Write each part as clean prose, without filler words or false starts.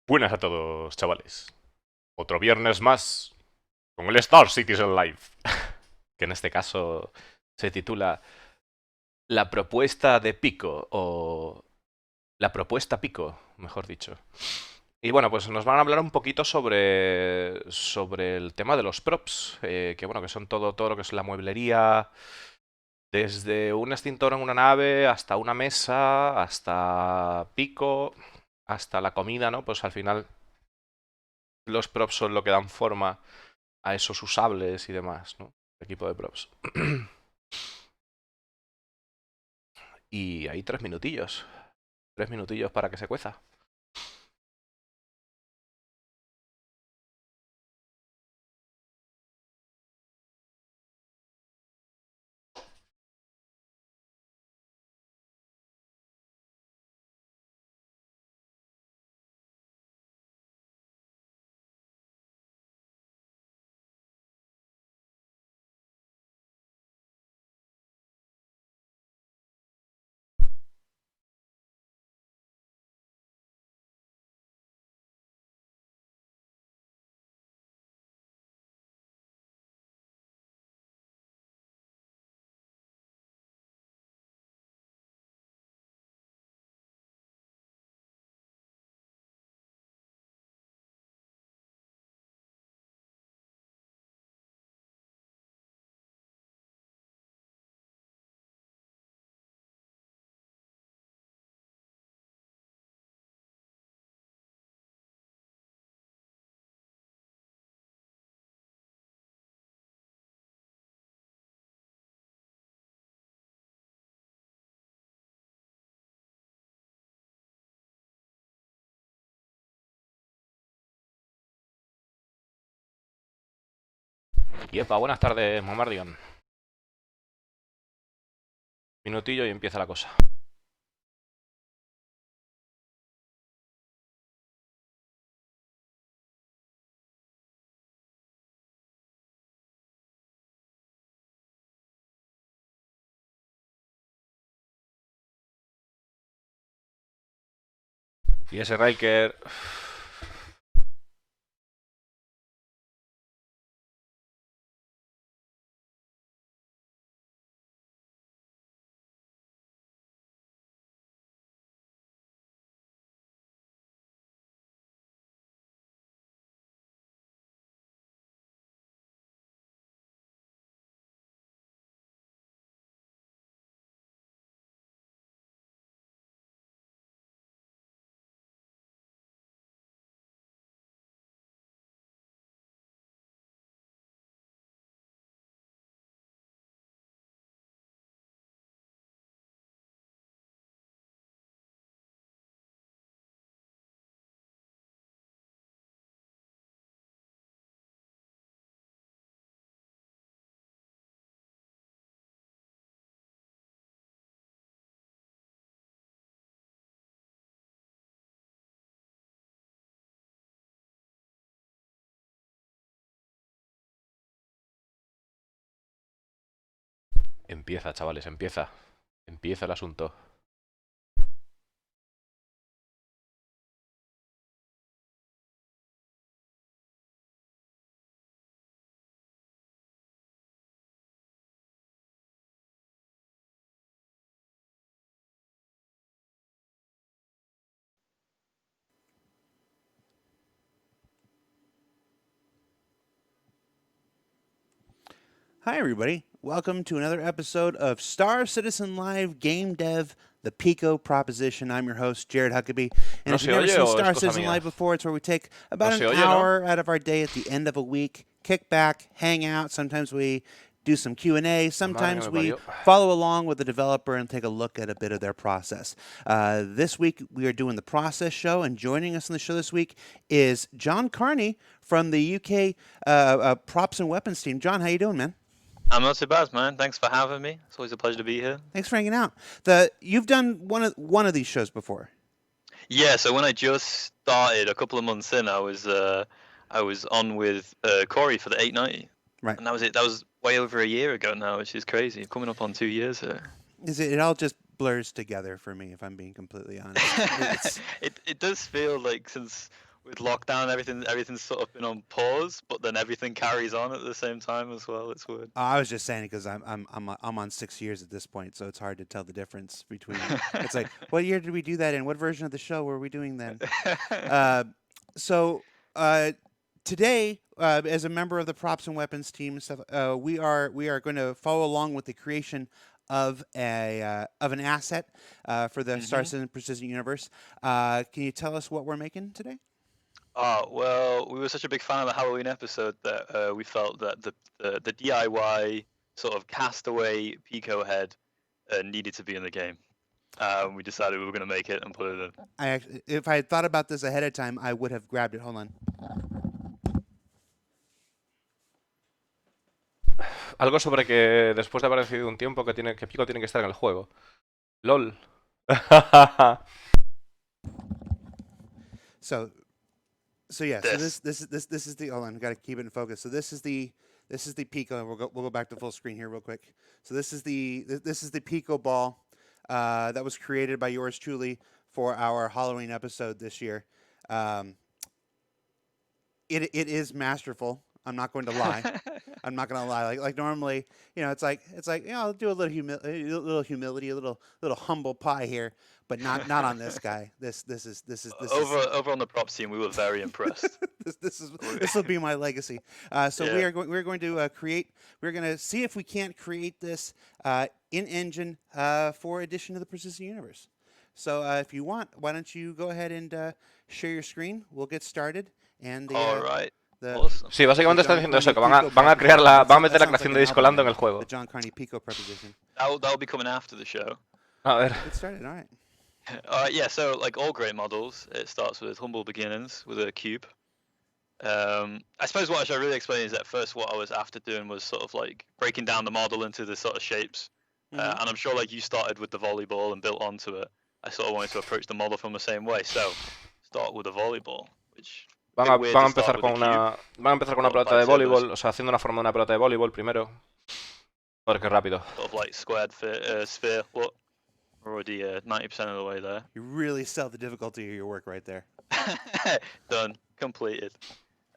Buenas a todos, chavales. Otro viernes más con el Star Citizen Live, que en este caso se titula La propuesta de Pico, o la propuesta Pico, mejor dicho. Y bueno, pues nos van a hablar un poquito sobre el tema de los props, que bueno, que son todo lo que es la mueblería, desde un extintor en una nave, hasta una mesa, hasta Pico, hasta la comida, ¿no? Pues al final los props son lo que dan forma a esos usables y demás, ¿no? Equipo de props. Y hay 3 minutillos. 3 minutillos para que se cueza. Y epa, buenas tardes, Mamardigan. Minutillo y empieza la cosa. Y ese Riker... Empieza, chavales, empieza. Empieza el asunto. Hi, everybody. Welcome to another episode of Star Citizen Live Gamedev, the Pico proposition. I'm your host, Jared Huckabee. And ¿No if you've se never oye seen o es Star cosa Citizen mía? Live before, it's where we take No about se an oye, ¿no? hour out of our day at the end of a week, kick back, hang out. Sometimes we do some Q&A. Madre que Sometimes me we parió. follow along with the developer and take a look at a bit of their process. This week, we are doing the process show, and joining us on the show this week is John Carney from the UK Props and Weapons team. John, how you doing, man? I'm not too bad, man. Thanks for having me. It's always a pleasure to be here. Thanks for hanging out. You've done one of these shows before. Yeah, so when I just started a couple of months in, I was on with Corey for the 890. Right. And that was it. That was way over a year ago now, which is crazy. Coming up on 2 years here. It all just blurs together for me, if I'm being completely honest. It does feel like since with lockdown, everything's sort of been on pause, but then everything carries on at the same time as well. It's weird. I was just saying it because I'm on 6 years at this point, so it's hard to tell the difference between. It's like, what year did we do that in? What version of the show were we doing then? So today, as a member of the props and weapons team and stuff, we are going to follow along with the creation of an asset for the Star Citizen Precision Universe. Can you tell us what we're making today? Oh, well, we were such a big fan of the Halloween episode that we felt that the DIY sort of castaway Pico head needed to be in the game. We decided we were going to make it and put it in. If I had thought about this ahead of time, I would have grabbed it. Hold on. Algo sobre que después de haber decidido un tiempo que Pico tiene que estar en el juego. LOL. So yeah. So this is the. Hold on, got to keep it in focus. So this is the Pico. We'll go back to full screen here real quick. So this is the Pico ball that was created by yours truly for our Halloween episode this year. It is masterful. I'm not going to lie. I'm not going to lie. Like normally, it's like I'll do a little humility, a little humble pie here, but not on this guy. This is over on the props team. We were very impressed. this will be my legacy. So yeah. we're going to create. We're going to see if we can't create this in engine for addition to the Precision Universe. So if you want, why don't you go ahead and share your screen? We'll get started. And all right. Awesome. Sí, básicamente están diciendo eso, que van a meter la creación de disco Lando en el juego. The John Carney Pico preposition. That'll be coming after the show. A ver. Get started, all right. Yeah, so like all great models, it starts with humble beginnings with a cube. I suppose what I should really explain is that first what I was after doing was sort of like breaking down the model into the sort of shapes. And I'm sure like you started with the volleyball and built onto it. I sort of wanted to approach the model from the same way. So start with a volleyball, which... Van a empezar con una pelota de voleibol, o sea, haciendo una forma de una pelota de voleibol primero. Joder, qué rápido. Sort of like squared sphere. Look, we're already 90% of the way there. You really sell the difficulty of your work right there. Done. Completed.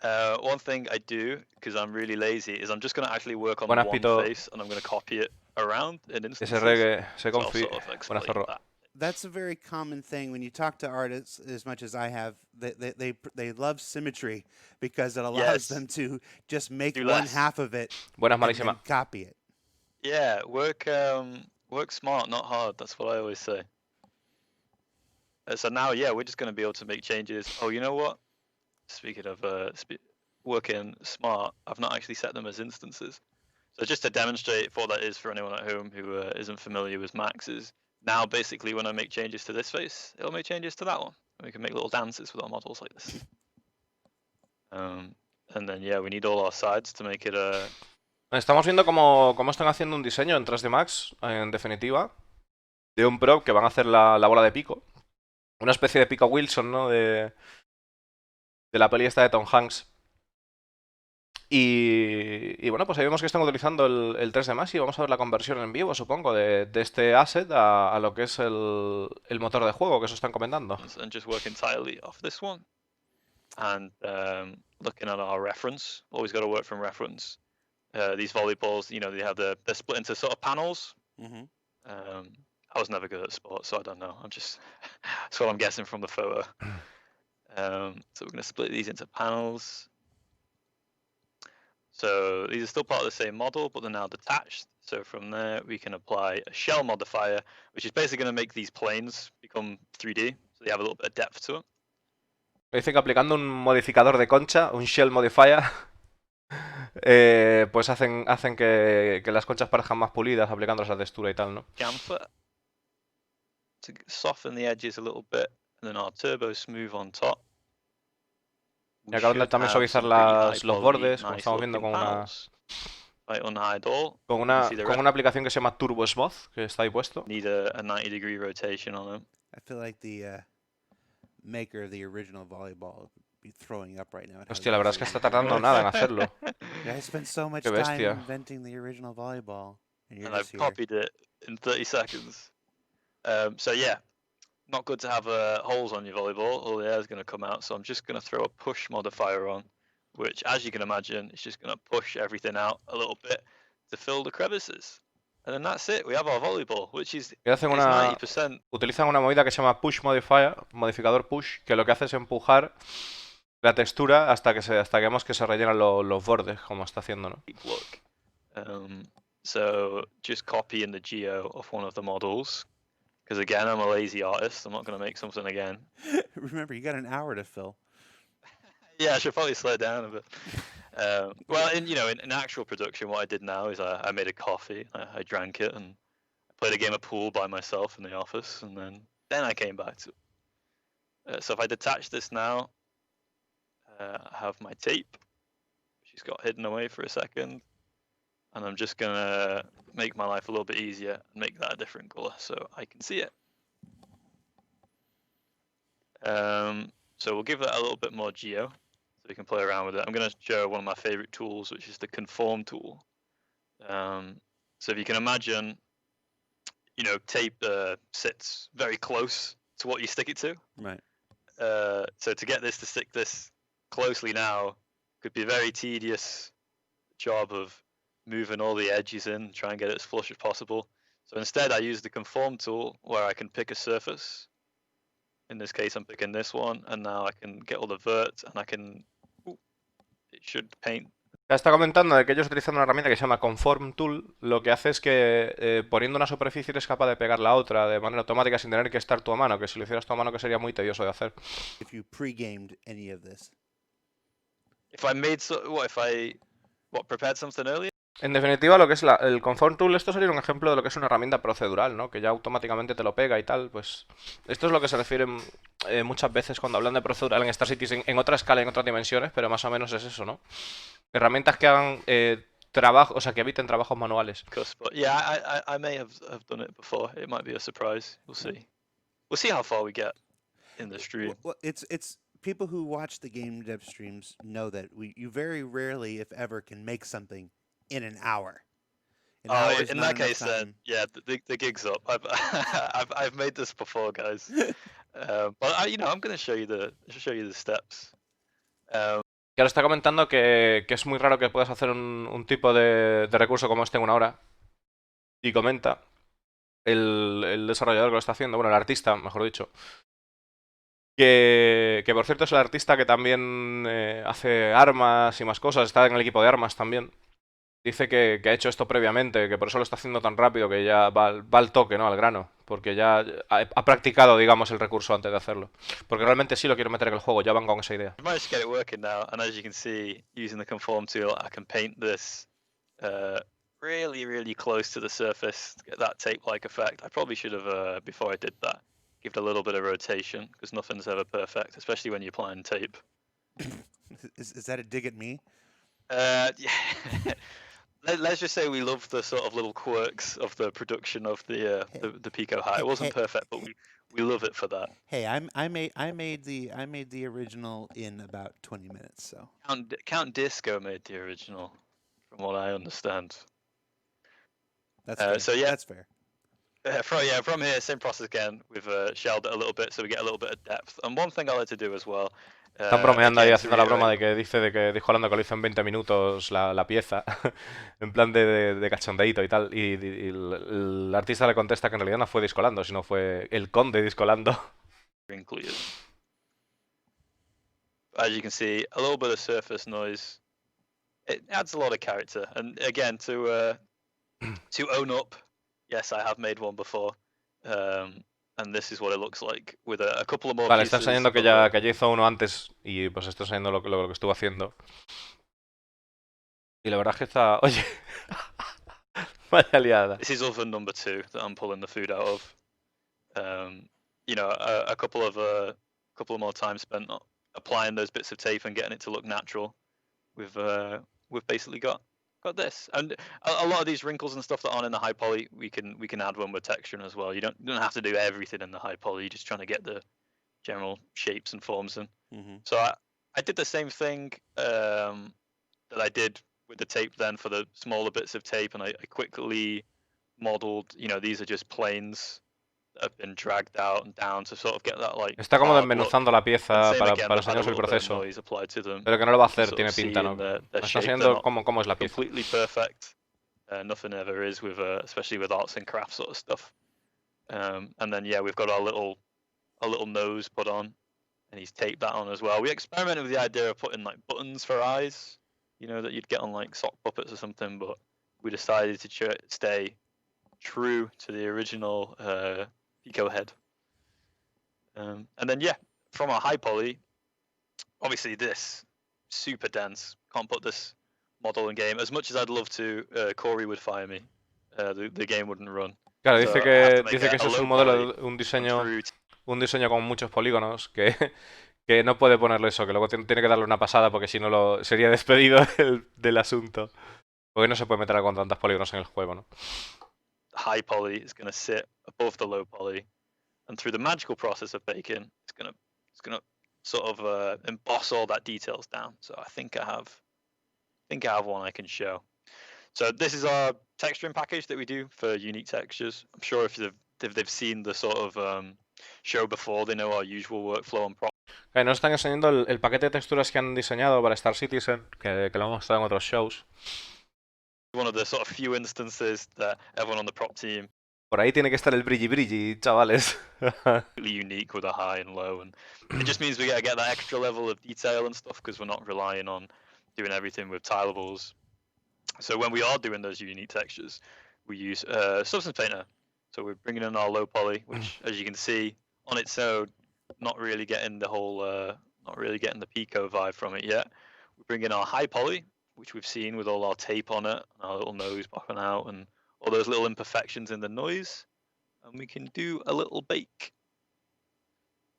One thing I do, because I'm really lazy, is I'm just going to actually work on one face and I'm going to copy it around in instances. Ese reggae se confi. Buenas zorro. That's a very common thing when you talk to artists as much as I have. They love symmetry because it allows them to just make one half of it and copy it. Yeah, work smart, not hard. That's what I always say. So now, yeah, we're just going to be able to make changes. Oh, you know what? Speaking of working smart, I've not actually set them as instances. So just to demonstrate what that is for anyone at home who isn't familiar with Max's. Now, basically, when I make changes to this face, it'll make changes to that one. And we can make little dances with our models like this. And then, yeah, we need all our sides to make it a... Estamos viendo cómo están haciendo un diseño en 3D Max, en definitiva, de un prop que van a hacer la bola de Pico. Una especie de Pico Wilson, ¿no? De la peli esta de Tom Hanks. Y bueno, pues ahí vemos que están utilizando el 3D Max y vamos a ver la conversión en vivo, supongo, de este asset a lo que es el motor de juego que eso están comentando. And just work entirely off this one. And looking at our reference, always got to work from reference. These volleyballs, they're split into sort of panels. I was never good at sports, so I don't know. That's what I'm guessing from the photo. So we're going to split these into panels. So these are still part of the same model, but they're now detached. So from there, we can apply a shell modifier, which is basically going to make these planes become 3D. So they have a little bit of depth to it. Dice que aplicando un modificador de concha, un shell modifier, pues hacen que las conchas parezcan más pulidas aplicando esa textura y tal, ¿no? Chamfer to soften the edges a little bit, and then our turbo smooth on top. Y acaban de también suavizar los bordes, como estamos viendo con una aplicación que se llama Turbo Smooth, que está ahí puesto. Need a 90-degree rotation on them. I feel like the maker of the original volleyball would be throwing up right now. Hostia, la verdad es que está tardando nada en hacerlo. I spent so much time inventing the original volleyball. And I've copied it in 30 seconds. So yeah, not good to have holes on your volleyball. All the air is going to come out. So I'm just going to throw a push modifier on, which, as you can imagine, is just going to push everything out a little bit to fill the crevices. And then that's it. We have our volleyball, which is Y hacen it's 90%. utilizan una movida que se llama push modifier, modificador push, que lo que hace es empujar la textura hasta que vemos que se rellenan los bordes, como está haciendo, ¿no? Look. So just copy in the geo of one of the models. Because again, I'm a lazy artist. I'm not going to make something again. Remember, you got an hour to fill. Yeah, I should probably slow down a bit. Well, in actual production, what I did now is I made a coffee, I drank it, and I played a game of pool by myself in the office, and then I came back to it. So if I detach this now, I have my tape, which has got hidden away for a second, and I'm just gonna make my life a little bit easier and make that a different color so I can see it. So we'll give that a little bit more geo so we can play around with it. I'm going to show one of my favorite tools, which is the conform tool. So if you can imagine, tape sits very close to what you stick it to. Right. So to get this to stick this closely now could be a very tedious job of moving all the edges in, try and get it as flush as possible. So instead I use the conform tool where I can pick a surface. In this case, I'm picking this one, and now I can get all the verts, and I can. It should paint. Está comentando de que ellos utilizan una herramienta que se llama Conform Tool. Lo que hace es que poniendo una superficie eres capaz de pegar la otra de manera automática sin tener que estar tú a mano, que si lo hicieras tú a mano que sería muy tedioso de hacer. If you pre-gamed any of this. If I made prepared something earlier? En definitiva, lo que es el Conform Tool, esto sería un ejemplo de lo que es una herramienta procedural, ¿no? Que ya automáticamente te lo pega y tal, pues... Esto es lo que se refieren muchas veces cuando hablan de procedural en Star Cities, en otra escala, en otras dimensiones, pero más o menos es eso, ¿no? Herramientas que hagan trabajo, o sea, que eviten trabajos manuales. Yeah, I may have done it before. It might be a surprise. We'll see. We'll see how far we get in the stream. Well, it's people who watch the Gamedev streams know that you very rarely, if ever, can make something in an hour. In that case, then yeah, the gig's up. I've made this before, guys. But I'm going to show you the steps. Que ahora está comentando que es muy raro que puedas hacer un tipo de recurso como este en una hora. Y comenta el desarrollador que lo está haciendo, bueno, el artista, mejor dicho. Que por cierto es el artista que también hace armas y más cosas, está en el equipo de armas también. Dice que ha hecho esto previamente, que por eso lo está haciendo tan rápido, que ya va al toque, ¿no? Al grano. Porque ya ha practicado, digamos, el recurso antes de hacerlo. Porque realmente sí lo quiero meter en el juego, ya van con esa idea. I managed to get it working now, and as you can see, using the conform tool, I can paint this really, really close to the surface to get that tape-like effect. I probably should have, before I did that, give it a little bit of rotation, because nothing's ever perfect, especially when you're applying tape. Is that a dig at me? Yeah. Let's just say we love the sort of little quirks of the production of the Pico hat. It wasn't perfect, but we love it for that. Hey, I made the original in about 20 minutes. So Count Disco made the original, from what I understand. That's fair. So yeah, that's fair. From here, same process again. We've shelled it a little bit, so we get a little bit of depth. And one thing I like to do as well. Están bromeando ahí, haciendo la broma de que dijo hablando que lo hizo en 20 minutos la pieza, en plan de cachondeíto y tal, y el artista le contesta que en realidad no fue discolando, sino fue el conde discolando. As you can see, a little bit of surface noise. It adds a lot of character, and again, to own up, yes, I have made one before. And this is what it looks like with a couple of more Vale, pieces. está enseñando que ya hizo uno antes y pues está enseñando lo que estuvo haciendo. Y la verdad es que está... Oye, vaya liada. This is oven number 2 that I'm pulling the food out of. A couple of more time spent applying those bits of tape and getting it to look natural. We've basically got this, and a lot of these wrinkles and stuff that aren't in the high poly, we can add when we're texturing as well. You don't have to do everything in the high poly. You're just trying to get the general shapes and forms in. Mm-hmm. So I did the same thing that I did with the tape then for the smaller bits of tape, and I quickly modeled. These are just planes that have been dragged out and down to sort of get that like Está como hard look. desmenuzando la And pieza same again, para they've had a enseñaros el little bit of proceso. noise applied to them. Pero que no lo va a You can hacer, sort tiene of see pinta, ¿no? in their Nos está shape. They're enseñando not cómo es la pieza. completely perfect. Nothing ever is with, especially with arts and crafts sort of stuff. And then yeah, we've got our little nose put on, and he's taped that on as well. We experimented with the idea of putting like buttons for eyes, you know, that you'd get on like sock puppets or something, but we decided to stay true to the original Pico head. And then yeah, from our high poly, obviously this super dense. Can't put this model in game. As much as I'd love to, Corey would fire me. The game wouldn't run. Claro, So dice I have to que make dice que a ese es low un modelo, poly, un diseño true con muchos polígonos que no puede ponerle eso, que luego tiene que darle una pasada porque si no sería despedido del asunto. Porque no se puede meter con tantos polígonos en el juego, ¿no? high poly is going to sit above the low poly, and through the magical process of baking, it's going to sort of emboss all that details down. So I think I have one I can show. So this is our texturing package that we do for unique textures. I'm sure if they've seen the sort of show before, they know our usual workflow and Nos están enseñando el paquete de texturas que han diseñado para Star Citizen, que lo hemos mostrado en otros shows. one of the sort of few instances that everyone on the prop team Por ahí tiene que estar el brilli, chavales. really unique with a high and low, and it just means we gotta get that extra level of detail and stuff because we're not relying on doing everything with tilables. So when we are doing those unique textures, we use Substance Painter. So we're bringing in our low poly, which, as you can see, on its own, not really getting the Pico vibe from it yet. We bring in our high poly, which we've seen with all our tape on it, and our little nose popping out, and all those little imperfections in the noise, and we can do a little bake.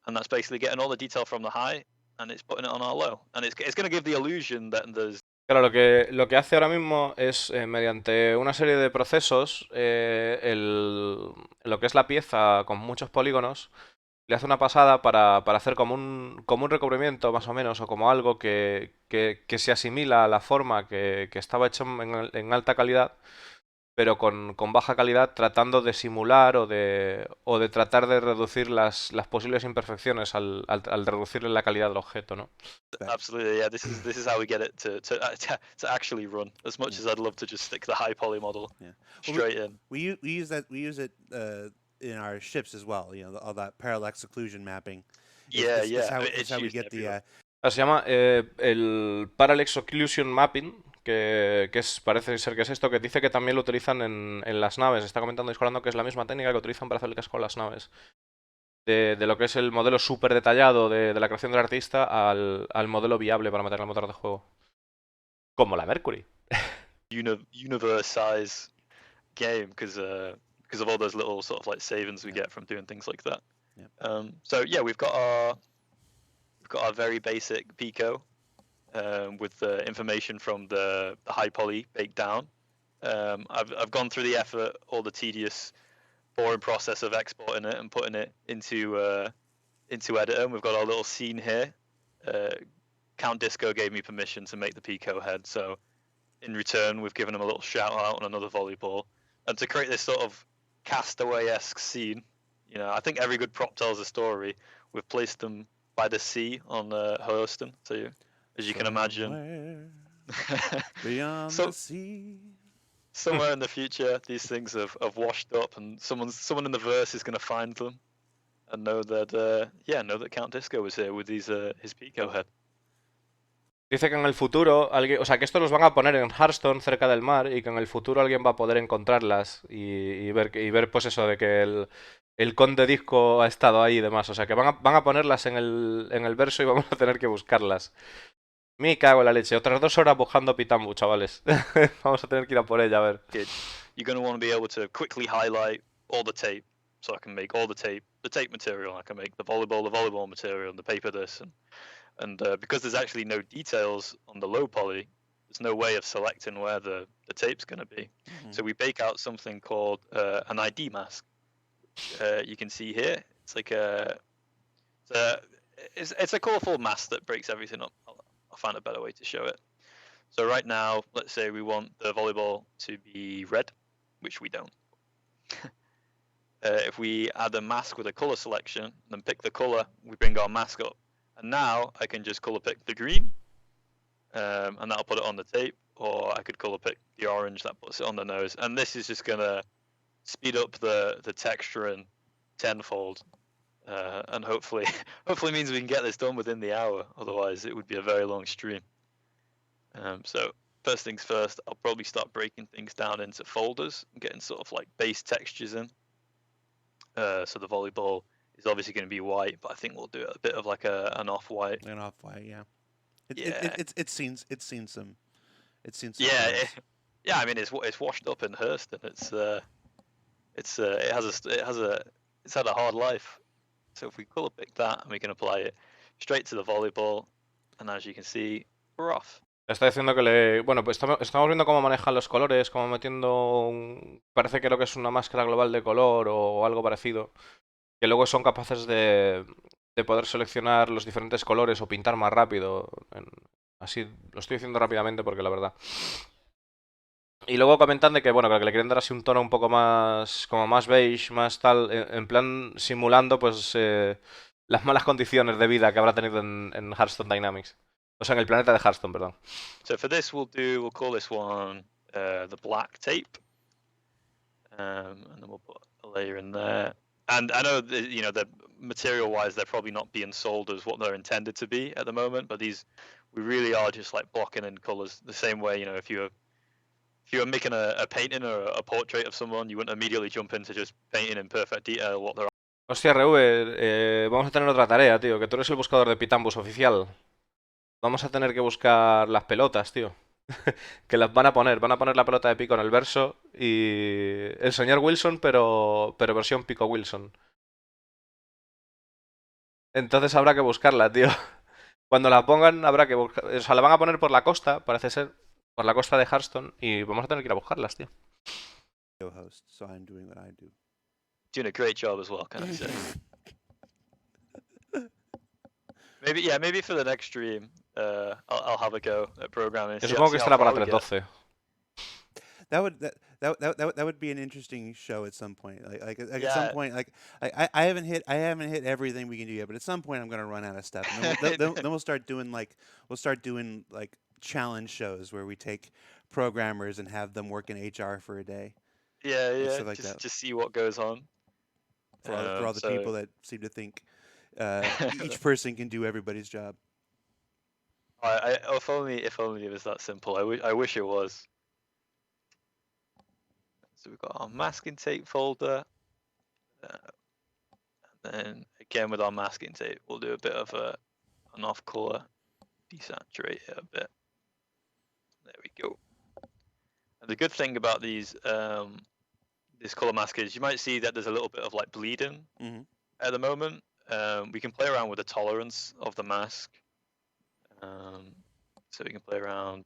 And that's basically getting all the detail from the high, and it's putting it on our low. And it's going to give the illusion that there's... Claro, lo que hace ahora mismo es, mediante una serie de procesos, lo que es la pieza con muchos polígonos, le hace una pasada para hacer como un recubrimiento, más o menos, o como algo que se asimila a la forma que estaba hecho en alta calidad, pero con baja calidad, tratando de simular o de tratar de reducir las posibles imperfecciones al reducirle la calidad del objeto, ¿no? Absolutely, yeah. This is how we get it to actually run. As much as I'd love to just stick the high poly model straight in. We use it in our ships as well. You know, all that parallax occlusion mapping. It's how we get the. Se llama el Parallax Occlusion Mapping, que parece ser que es esto, que dice que también lo utilizan en las naves. Está comentando Discordando que es la misma técnica que utilizan para hacer el casco en las naves. De lo que es el modelo súper detallado de la creación del artista al modelo viable para meter en el motor de juego. Como la Mercury. Universe size game because of all those little sort of like savings we get from doing things like that. Yeah. So yeah, we've got our very basic Pico with the information from the high poly baked down. I've gone through the effort, all the tedious, boring process of exporting it and putting it into editor. And we've got our little scene here. Count Disco gave me permission to make the Pico head, so in return we've given him a little shout out on another volleyball, and to create this sort of Castaway-esque scene. You know, I think every good prop tells a story. We've placed them by the sea on Houston, so as you can imagine, beyond the sea. Somewhere in the future, these things have washed up, and someone in the verse is going to find them and know that Count Disco was here with his Pico head. Dice que en el futuro, o sea, que esto los van a poner en Hearthstone cerca del mar y que en el futuro alguien va a poder encontrarlas y ver pues eso de que el conde disco ha estado ahí y demás. O sea, que van a ponerlas en el verso y vamos a tener que buscarlas. Me cago en la leche. Otras 2 horas buscando Pitambu, chavales. Vamos a tener que ir a por ella, a ver. You're going to want to be able to quickly highlight all the tape, so I can make all the tape material. I can make the volleyball material, and the paper this, and because there's actually no details on the low poly, there's no way of selecting where the tape's going to be. Mm-hmm. So we bake out something called an ID mask. You can see here. It's like it's a colorful mask that breaks everything up. I'll find a better way to show it. So right now, let's say we want the volleyball to be red, which we don't. if we add a mask with a color selection, then pick the color, we bring our mask up. And now I can just color pick the green, and that'll put it on the tape, or I could color pick the orange, that puts it on the nose. And this is just gonna speed up the texturing tenfold, and hopefully means we can get this done within the hour. Otherwise, it would be a very long stream. So first things first, I'll probably start breaking things down into folders and getting sort of like base textures in. So the volleyball is obviously going to be white, but I think we'll do a bit of like an off-white. An off-white, yeah. Yeah. It's seen some. Yeah, yeah. I mean, it's washed up in Hurston. It's had a hard life. So if we color pick that and we can apply it straight to the volleyball, and as you can see, we're off. Está diciendo que bueno, pues estamos viendo cómo manejan los colores, cómo metiendo parece que lo que es una máscara global de color o algo parecido, que luego son capaces de poder seleccionar los diferentes colores o pintar más rápido. Así lo estoy diciendo rápidamente porque la verdad. Y luego comentan de que bueno, que le quieren dar así un tono un poco más como más beige, más tal, en plan simulando pues las malas condiciones de vida que habrá tenido en Hearthstone Dynamics. O sea, en el planeta de Hearthstone, perdón. So for this, we'll call this one the black tape, and then we'll put a layer in there. And I know that, you know, the material-wise, they're probably not being sold as what they're intended to be at the moment, but these we really are just like blocking in colors the same way. You know, if you were making a painting or a portrait of someone, you wouldn't immediately jump into just painting in perfect detail what they're. Hostia, RV, vamos a tener otra tarea, tío, que tú eres el buscador de Pitambus oficial. Vamos a tener que buscar las pelotas, tío. Que las van a poner la pelota de Pico en el verso y el señor Wilson, pero versión Pico Wilson. Entonces habrá que buscarla, tío. Cuando la pongan habrá que buscar, o sea, la van a poner por la costa, parece ser, por la costa de Hearthstone y vamos a tener que ir a buscarlas, tío. Host, so I'm doing what I do. Doing a great job as well, can I say? Maybe for the next stream, I'll have a go at programming. Yo supongo que estará para 3.12. That would be an interesting show at some point. Like at some point, like I haven't hit everything we can do yet, but at some point I'm gonna run out of stuff. And then we'll start doing like challenge shows where we take programmers and have them work in HR for a day. Yeah, like just see what goes on. For all the people that seem to think each person can do everybody's job. If only it was that simple. I wish it was. So we've got our masking tape folder, and then again with our masking tape, we'll do a bit of an off color, desaturate it a bit. There we go. And the good thing about these this color mask is you might see that there's a little bit of like bleeding at the moment. We can play around with the tolerance of the mask, so we can play around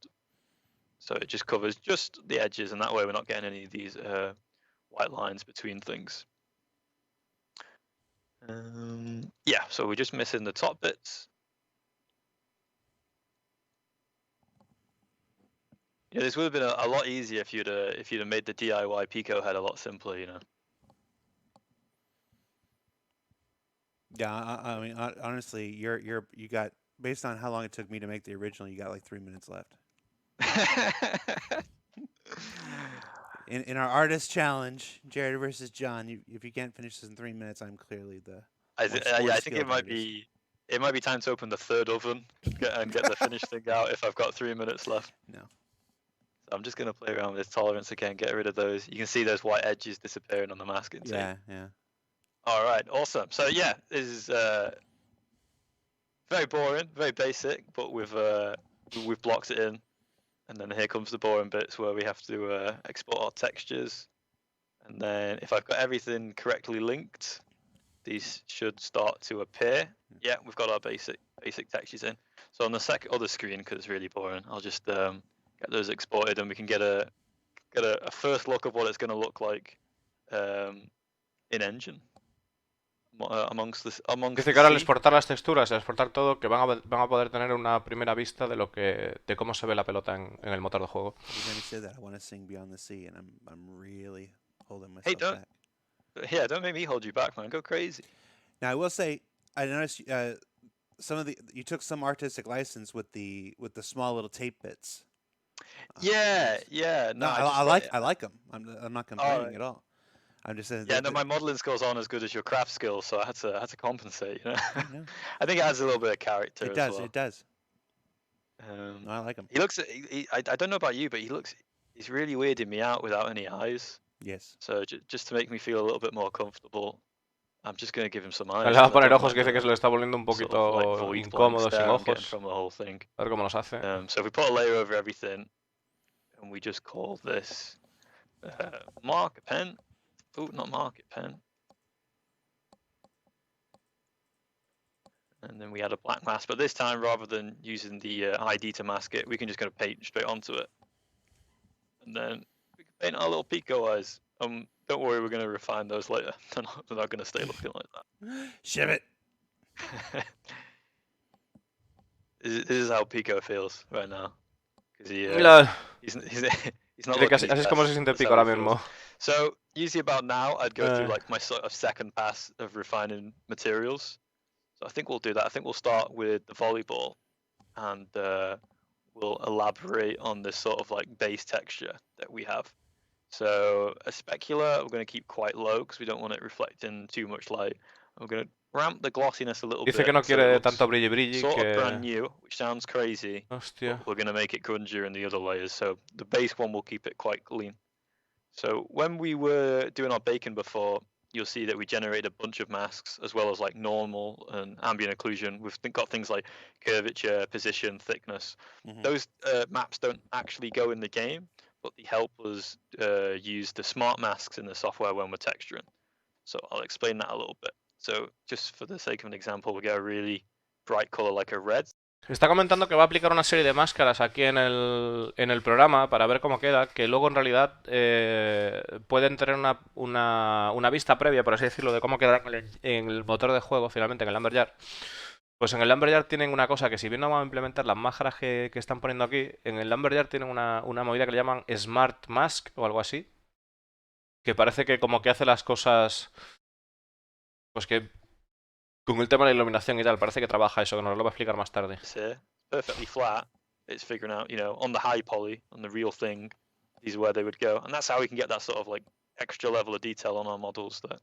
so it just covers just the edges, and that way we're not getting any of these white lines between things. Yeah, so we're just missing the top bits. Yeah, this would have been a lot easier if you'd have made the DIY Pico head a lot simpler, you know. Yeah, I mean, honestly, you got, based on how long it took me to make the original, you got like 3 minutes left. In our artist challenge, Jared versus John, if you can't finish this in 3 minutes, I'm clearly the. I think it might be time to open the third oven and get the finished thing out if I've got 3 minutes left. No. So I'm just gonna play around with this tolerance again, get rid of those. You can see those white edges disappearing on the masking tape. Yeah. All right, awesome. So yeah, this is very boring, very basic, but we've blocked it in. And then here comes the boring bits where we have to export our textures. And then if I've got everything correctly linked, these should start to appear. Yeah, we've got our basic textures in. So on the other screen, because it's really boring, I'll just get those exported, and we can get a first look of what it's going to look like in Engine. Dice que ahora al exportar las texturas, al exportar todo, que van a poder tener una primera vista de cómo se ve la pelota en el motor de juego. Hey, Yeah, don't make me hold you back, man. Go crazy. Now I will say, I noticed you took some artistic license with the small little tape bits. Yeah, yeah. No, No, I just I like them. I'm not complaining at all. I'm just saying. Yeah, no, my modeling skills aren't as good as your craft skills, so I had to compensate. You know, Yeah. I think it adds a little bit of character It as does. well. It does. No, I like him. He looks. I don't know about you, but he's really weirding me out without any eyes. Yes. So just to make me feel a little bit more comfortable, I'm just gonna give him some eyes. Le va a and I poner don't ojos, que like dice que se lo está volviendo un sort of like poquito void blank incómodo sin stare I'm getting ojos. from the whole thing. A ver cómo los hace. So we put a layer over everything, and we just call this marker pen. Oh, not market pen. And then we add a black mask, but this time rather than using the ID to mask it, we can just kind of paint straight onto it. And then we can paint our little Pico eyes. Don't worry, we're going to refine those later. They're not going to stay looking like that. Ship it. This is how Pico feels right now. Because he's not Dice que así es como se siente Pico ahora mismo. So usually about now, I'd go through like my sort of second pass of refining materials. So I think we'll do that. I think we'll start with the volleyball, and we'll elaborate on this sort of like base texture that we have. So a specular, we're going to keep quite low because we don't want it reflecting too much light. We're going to ramp the glossiness a little bit. Dice que no quiere tanto brilli sort que... of brand new, which sounds crazy. Hostia. We're going to make it grungier in the other layers. So the base one will keep it quite clean. So when we were doing our baking before, you'll see that we generated a bunch of masks as well as like normal and ambient occlusion. We've got things like curvature, position, thickness. Mhm. Those maps don't actually go in the game, but they help us use the smart masks in the software when we're texturing. So I'll explain that a little bit. So just for the sake of an example, we get a really bright color like a red. Está comentando que va a aplicar una serie de máscaras aquí en el programa para ver cómo queda, que luego en realidad pueden tener una vista previa, por así decirlo, de cómo quedará en el motor de juego finalmente, en el Lumberyard. Pues en el Lumberyard tienen una cosa que si bien no vamos a implementar las máscaras que están poniendo aquí, en el Lumberyard tienen una movida que le llaman Smart Mask o algo así, que parece que como que hace las cosas... Pues que... Con el tema de la iluminación y tal, parece que trabaja eso, que nos lo va a explicar más tarde. Perfectly flat. It's figuring out, on the high poly, on the real thing, these are where they would go. And that's how we can get that sort of like extra level of detail on our models that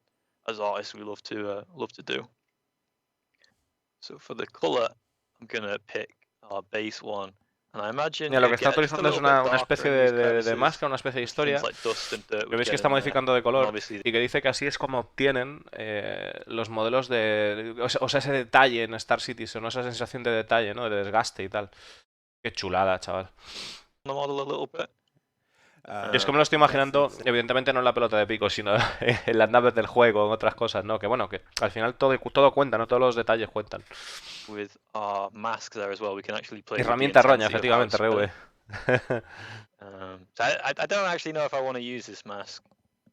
as artists we love to do. So for the color, I'm going to pick our base one. And I imagine Mira, lo que está utilizando es una especie de máscara, una especie de historia que veis que está modificando de color y que dice que así es como obtienen los modelos de... O sea, ese detalle en Star Citizen, ¿no? Esa sensación de detalle, ¿no? De desgaste y tal. Qué chulada, chaval. Y es como lo estoy imaginando, evidentemente no en la pelota de Pico, sino en las naves del juego, en otras cosas, ¿no? Que bueno, que al final todo cuenta, ¿no? Todos los detalles cuentan. Herramienta roña, efectivamente, Rewe. So I don't actually know if I want to use this mask.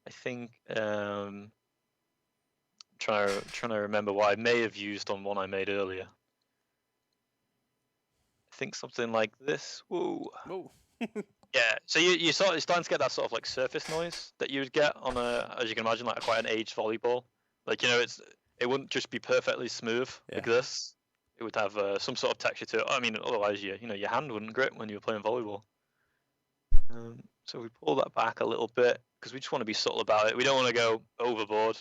I think trying to remember what I may have used on one I made earlier. I think something like this. Whoa. Yeah, so you're starting to get that sort of like surface noise that you would get on as you can imagine, like quite an aged volleyball. Like, it wouldn't just be perfectly smooth like this. It would have some sort of texture to it. I mean, otherwise, your hand wouldn't grip when you were playing volleyball. So we pull that back a little bit because we just want to be subtle about it. We don't want to go overboard,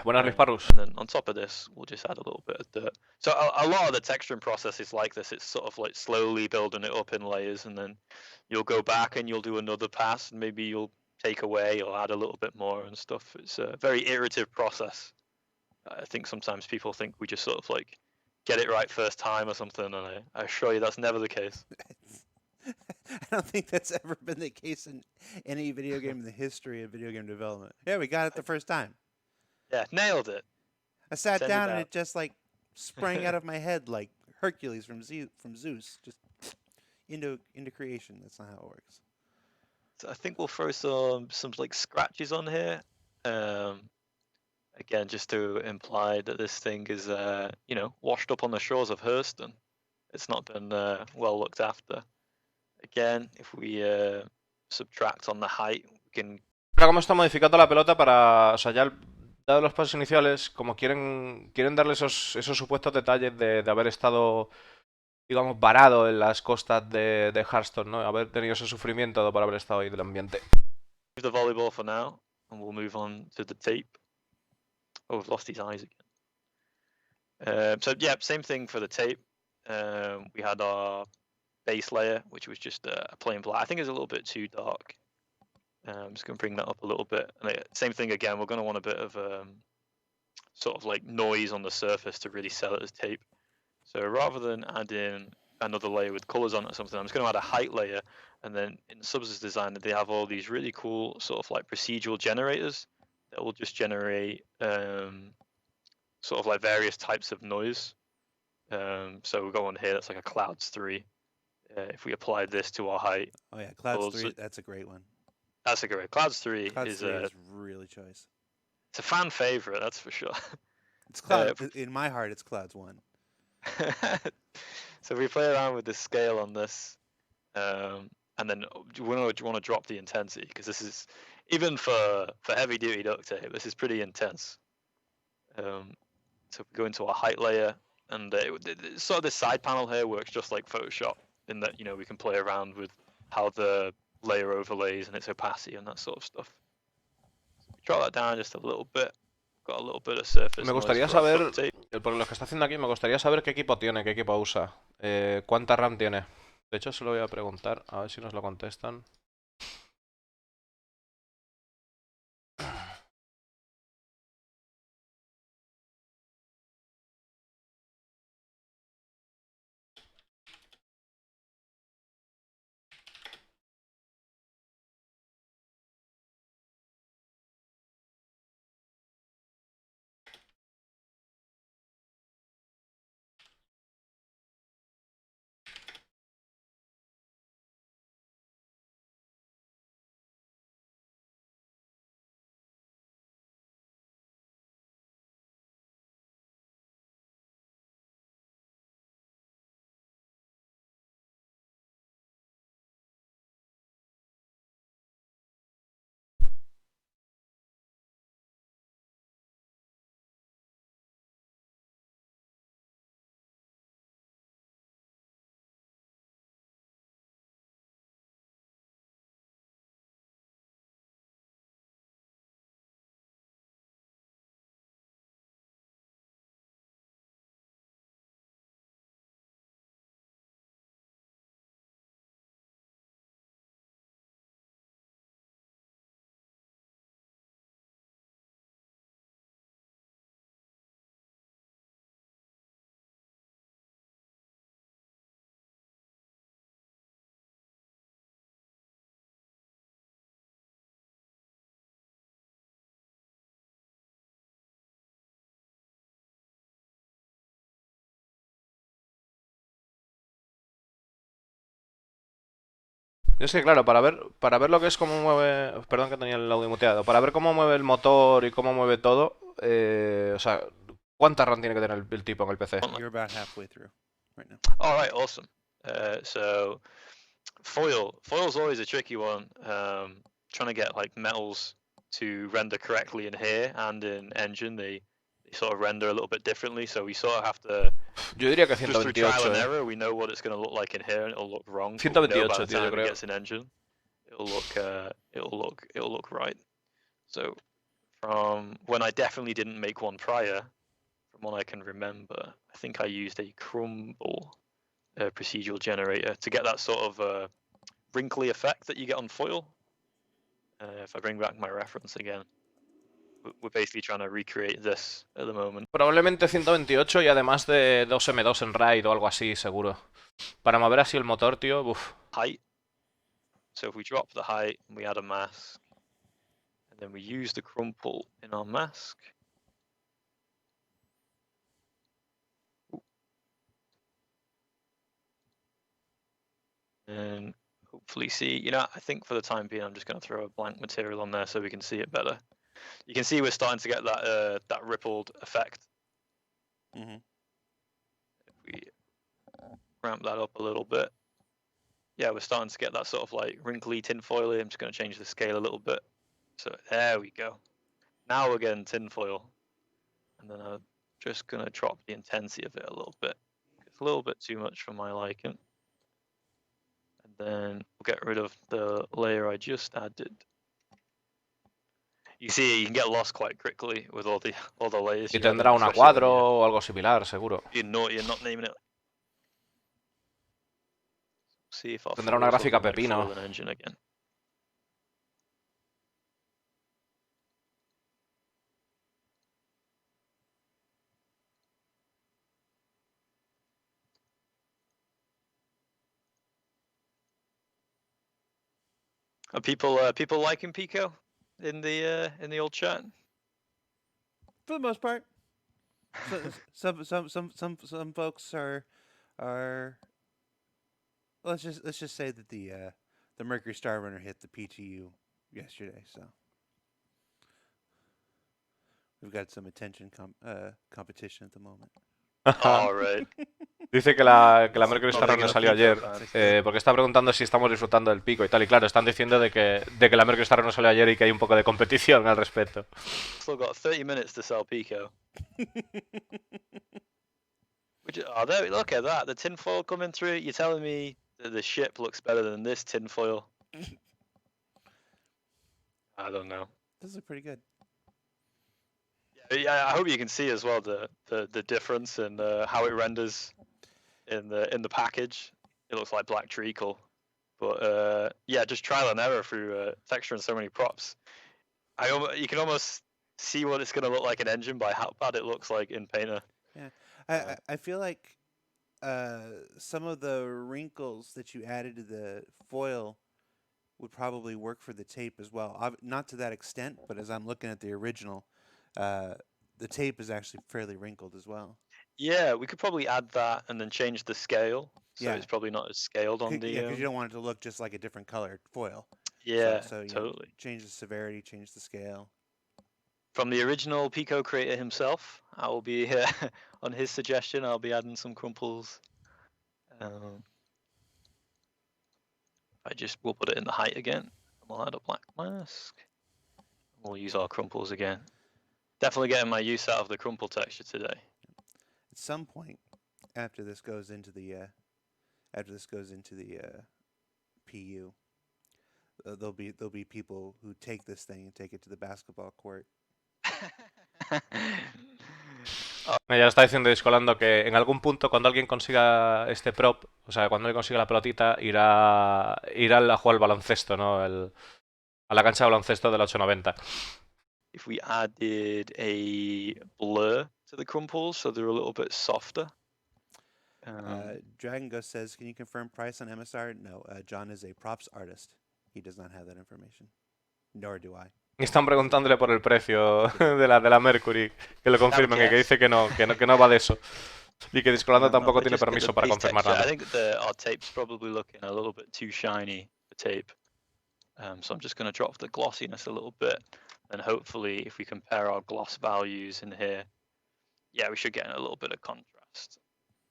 Buenas, Luis Parrus. And then on top of this, we'll just add a little bit of dirt. So a lot of the texturing process is like this. It's sort of like slowly building it up in layers, and then you'll go back and you'll do another pass, and maybe you'll take away or add a little bit more and stuff. It's a very iterative process. I think sometimes people think we just sort of like get it right first time or something, and I assure you that's never the case. I don't think that's ever been the case in any video game in the history of video game development. Yeah, we got it the first time. Yeah, nailed it. I sat down and it just like sprang out of my head like Hercules from Zeus, just into creation. That's not how it works. So I think we'll throw some like scratches on here. Again, just to imply that this thing is washed up on the shores of Hurston. It's not been well looked after. Again, if we subtract on the height, we can... ahora cómo está modificando la pelota para, o sea, ya dado los pasos iniciales, como quieren darle esos supuestos detalles de haber estado, digamos, varado en las costas de Hearthstone, ¿no? Haber tenido ese sufrimiento por haber estado ahí del ambiente. The volleyball for now, and we'll move on to the tape. Oh, we've lost his eyes again. So yeah, same thing for the tape. We had our base layer, which was just a plain black. I think it's a little bit too dark. I'm just going to bring that up a little bit. And same thing again, we're going to want a bit of sort of like noise on the surface to really sell it as tape. So rather than add in another layer with colors on it or something, I'm just going to add a height layer. And then in Subs Designer, they have all these really cool sort of like procedural generators that will just generate sort of like various types of noise. So we'll go on here, that's like a Clouds 3. If we apply this to our height. Oh yeah, Clouds 3, that's a great one. That's a great. Clouds 3 is really choice. It's a fan favorite, that's for sure. It's Cloud. In my heart, it's Clouds 1. So we play around with the scale on this, and then you want to drop the intensity because this is even for heavy duty duct tape. This is pretty intense. So we go into our height layer, and sort of this side panel here works just like Photoshop in that we can play around with how the layer overlays and its opacity and that sort of stuff. So we drop that down just a little bit. Got a little bit of surface. Me gustaría saber, por lo que está haciendo aquí, me gustaría saber qué equipo tiene, qué equipo usa, cuánta RAM tiene. De hecho, se lo voy a preguntar, a ver si nos lo contestan. Es que claro, para ver lo que es cómo mueve... Perdón que tenía el audio muteado. Para ver cómo mueve el motor y cómo mueve todo, o sea, ¿cuánta RAM tiene que tener el tipo en el PC? You're about halfway through right now. All right, awesome. So foil's always a tricky one. Trying to get like metals to render correctly in here and in engine, they sort of render a little bit differently, so we sort of have to. Yo diría que Just through trial 128. and error, we know what it's going to look like in here, and it'll look wrong. 128, by the tío, yo time creo. it gets in engine, it'll look right. So from when I definitely didn't make one prior, from what I can remember, I think I used a crumble procedural generator to get that sort of wrinkly effect that you get on foil. If I bring back my reference again, we're basically trying to recreate this at the moment. Probablemente 128 y además de 2M2 en RAID o algo así, seguro. Para mover así el motor, tío, uff. Height. So if we drop the height and we add a mask, and then we use the crumple in our mask. And hopefully see, I think for the time being, I'm just going to throw a blank material on there so we can see it better. You can see we're starting to get that rippled effect. Mm-hmm. If we ramp that up a little bit, yeah, we're starting to get that sort of like wrinkly tinfoily. I'm just going to change the scale a little bit. So there we go. Now we're getting tinfoil. And then I'm just going to drop the intensity of it a little bit. It's a little bit too much for my liking. And then we'll get rid of the layer I just added. You see, you can get lost quite quickly with all the layers. Y you add tendrá in, una especially when cuadro o algo similar, seguro. you're not naming it. See if our Tendrá una foils gráfica look like pepino. foil and engine again. Are people liking Pico in the old chat? For the most part. Some folks are let's just say that the Mercury Star Runner hit the PTU yesterday, so we've got some attention competition at the moment. All right. Dice que la Not Mercury big Star Runner enough salió Pico ayer, fans. porque está preguntando si estamos disfrutando del pico y tal. Y claro, están diciendo de que la Mercury Star Runner salió ayer y que hay un poco de competición al respecto. Still got 30 minutes to sell Pico. There, look at that. The tinfoil coming through. You're telling me that the ship looks better than this tinfoil? I don't know. This is pretty good. Yeah, I hope you can see as well the difference in how it renders in the package. It looks like black treacle, but yeah, just trial and error through texture and so many props. You can almost see what it's going to look like in engine by how bad it looks like in painter. Yeah, I feel like some of the wrinkles that you added to the foil would probably work for the tape as well. Not to that extent, but as I'm looking at the original, the tape is actually fairly wrinkled as well. Yeah, we could probably add that and then change the scale, so Yeah. it's probably not as scaled on the. Yeah, because you don't want it to look just like a different colored foil. Yeah, so you totally. change the severity, change the scale. From the original Pico creator himself, I will be on his suggestion. I'll be adding some crumples. We'll put it in the height again, and we'll add a black mask. We'll use our crumples again. Definitely getting my use out of the crumple texture today. At some point, after this goes into the PU, there'll be people who take this thing and take it to the basketball court. Ya está diciendo Discolando que en algún punto cuando alguien consiga este prop, o sea, cuando alguien consiga la pelotita, irá a jugar al baloncesto, ¿no? A la cancha de baloncesto del 890. If we added a blur to the crumples so they're a little bit softer. Dragon Ghost says, can you confirm price on MSR? No, John is a props artist. He does not have that information. Nor do I. Están preguntándole por el precio de la Mercury, que lo confirmen y que dice que no va de eso. Y que Discolando tampoco tiene permiso para confirmar nada. I think our tape's probably looking a little bit too shiny for tape. So I'm just going to drop the glossiness a little bit. And hopefully if we compare our gloss values in here, yeah, we should get a little bit of contrast.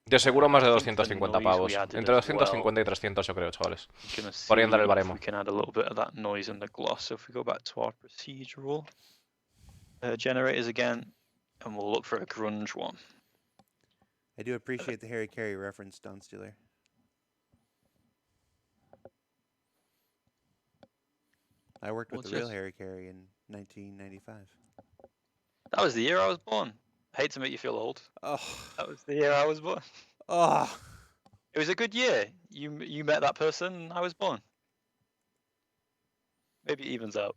De seguro más de 250 pavos. Entre 250 y 300 yo creo, chavales. Por ahí andar el baremo. We can add a little bit of that noise in the gloss. So if we go back to our procedural generators again, and we'll look for a grunge one. I do appreciate the Harry Carey reference, Don Steeler. I worked with the real Harry Carey in 1995. That was the year I was born. I hate to make you feel old. Oh, that was the year I was born. Oh, it was a good year. You met that person, and I was born. Maybe it evens out.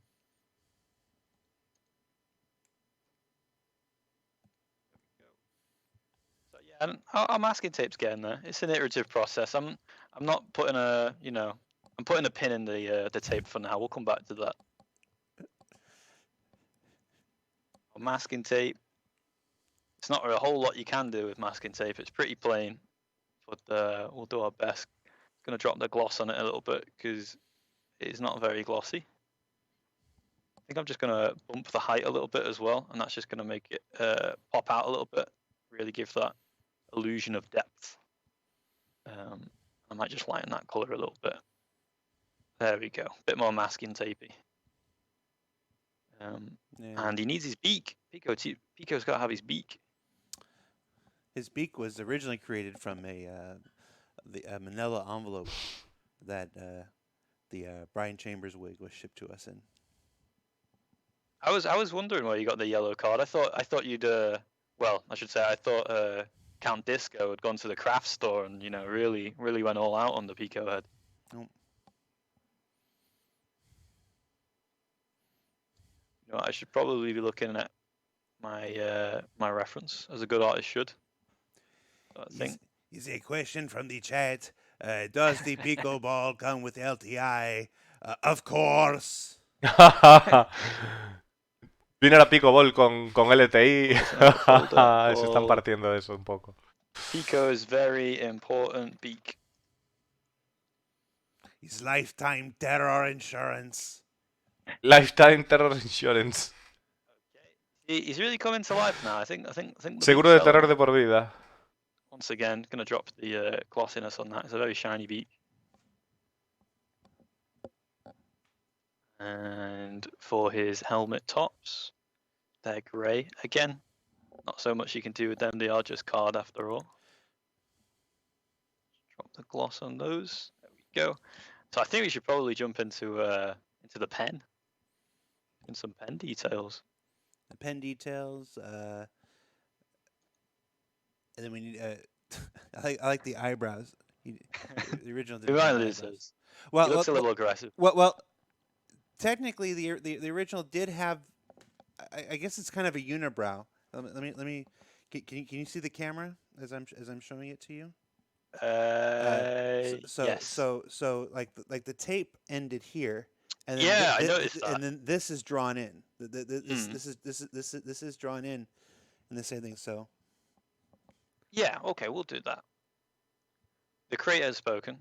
So yeah, our masking tape's getting there. It's an iterative process. I'm not putting I'm putting a pin in the tape for now. We'll come back to that. Masking tape. It's not a whole lot you can do with masking tape. It's pretty plain, but we'll do our best. Going to drop the gloss on it a little bit because it's not very glossy. I think I'm just going to bump the height a little bit as well, and that's just going to make it pop out a little bit, really give that illusion of depth. I might just lighten that color a little bit. There we go. Bit more masking tapey. And he needs his beak. Pico's got to have his beak. His beak was originally created from a manila envelope that the Brian Chambers wig was shipped to us in. I was wondering why you got the yellow card. I thought you'd well, I should say I thought Count Disco had gone to the craft store and really went all out on the Pico head. Nope. I should probably be looking at my my reference, as a good artist should. So I think Is a question from the chat. Does the Pico ball come with LTI? Of course. Viene la Pico Ball con LTI. folder Se están partiendo de eso un poco. Pico's very important beak. His lifetime terror insurance. Lifetime Terror Insurance. He's really coming to life now. I think the Seguro de terror de por vida. Once again, going to drop the glossiness on that. It's a very shiny beak. And for his helmet tops, they're grey. Again, not so much you can do with them. They are just card after all. Drop the gloss on those. There we go. So I think we should probably jump into the pen. And some pen details. The pen details. And then we need. I like the eyebrows. The original didn't have eyebrows. Well, he looks a little aggressive. Well, technically the original did have. I guess it's kind of a unibrow. Let me. Can you see the camera as I'm showing it to you? Yes. So like the tape ended here. And then I noticed that. And then this is drawn in. This is drawn in the same thing. So. Yeah. Okay, we'll do that. The creator has spoken.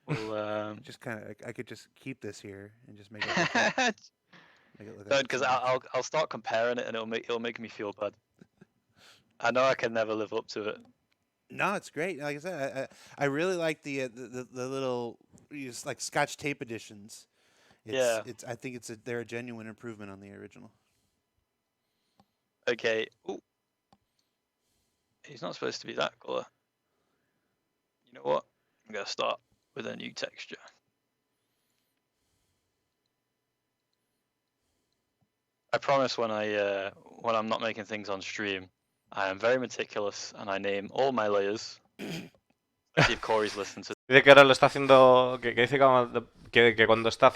We'll just kind of. I could just keep this here and just make it. No, because I'll start comparing it and it'll make me feel bad. I know I can never live up to it. No, it's great. Like I said, I really like the little like Scotch tape editions. I think they're a genuine improvement on the original. Okay. Ooh. He's not supposed to be that color. You know what? I'm gonna start with a new texture. I promise when I'm not making things on stream, I am very meticulous and I name all my layers. See if Corey's listened to. Dice que ahora lo está haciendo, que dice que cuando está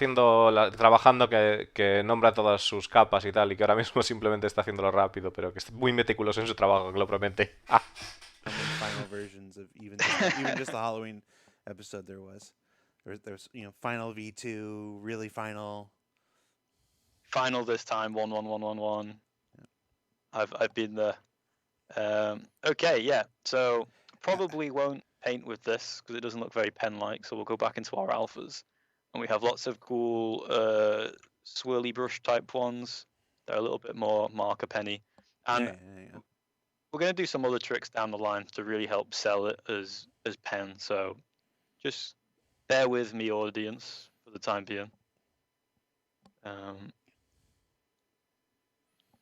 trabajando que nombra todas sus capas y tal, y que ahora mismo simplemente está haciéndolo rápido, pero que está muy meticuloso en su trabajo, que lo promete. Final versions of even just the Halloween episode there's final V2, really final. Final this time 11111. Yeah. I've been there. Okay, yeah. So probably won't paint with this because it doesn't look very pen-like. So we'll go back into our alphas, and we have lots of cool swirly brush type ones. They're a little bit more marker penny, and we're gonna do some other tricks down the line to really help sell it as pen. So just bear with me, audience, for the time being. I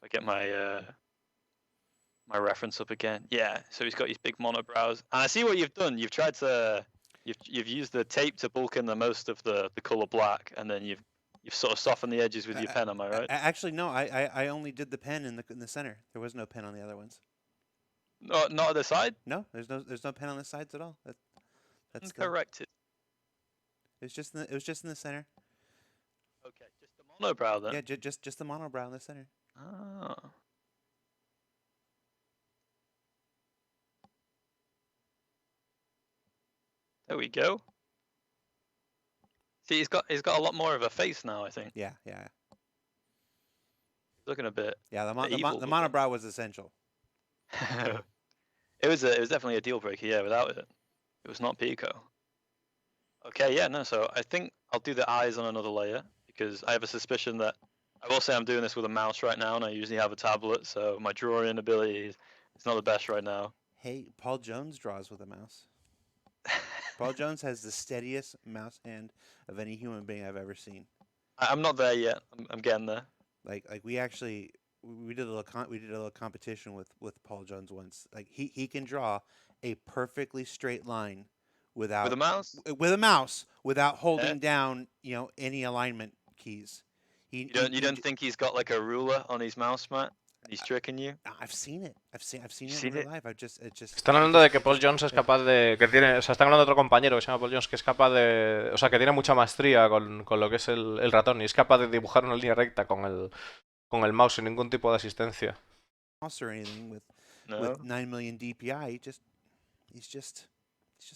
get my my reference up again. Yeah, so he's got his big monobrows, and I see what you've done. You've tried to you've used the tape to bulk in the most of the color black, and then you've sort of softened the edges with your pen. Am I right? Actually, no. I only did the pen in the center. There was no pen on the other ones. Not at the side. No, there's no pen on the sides at all. That's corrected. It was just in the center. Okay, just the monobrow then. Yeah, just the monobrow in the center. Oh. There we go. See, he's got a lot more of a face now, I think. Yeah. He's looking a bit. Yeah, the monobrow was essential. It was definitely a deal breaker. Yeah, without it, it was not Pico. Okay, yeah, no. So I think I'll do the eyes on another layer because I have a suspicion that I will say I'm doing this with a mouse right now, and I usually have a tablet, so my drawing ability is not the best right now. Hey, Paul Jones draws with a mouse. Paul Jones has the steadiest mouse hand of any human being I've ever seen. I'm not there yet. I'm getting there. Like we did a little competition with Paul Jones once. Like he can draw a perfectly straight line With without a mouse? with a mouse without Yeah. holding down any alignment keys. You don't think he's got like a ruler on his mouse mat? And he's tricking you? I've seen it. I've seen You've it in seen real it? life. Están hablando de que Paul Jones es capaz de... que tiene, o sea, están hablando de otro compañero que se llama Paul Jones que es capaz de... O sea, que tiene mucha maestría con lo que es el ratón y es capaz de dibujar una línea recta con el mouse sin ningún tipo de asistencia. mouse or anything with No. 9 million DPI. He's just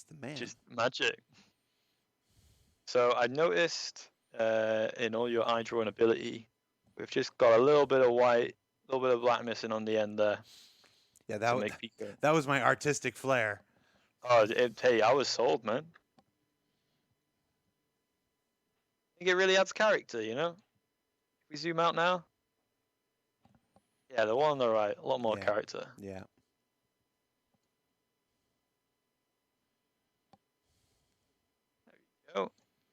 the man. Just magic. So I noticed in all your eye drawing ability, we've just got a little bit of white, a little bit of black missing on the end there Yeah, to make Pico. that was my artistic flair. Oh, hey, I was sold, man. I think it really adds character, you know? If we zoom out now. Yeah, the one on the right, a lot more Yeah. character. Yeah. Oh,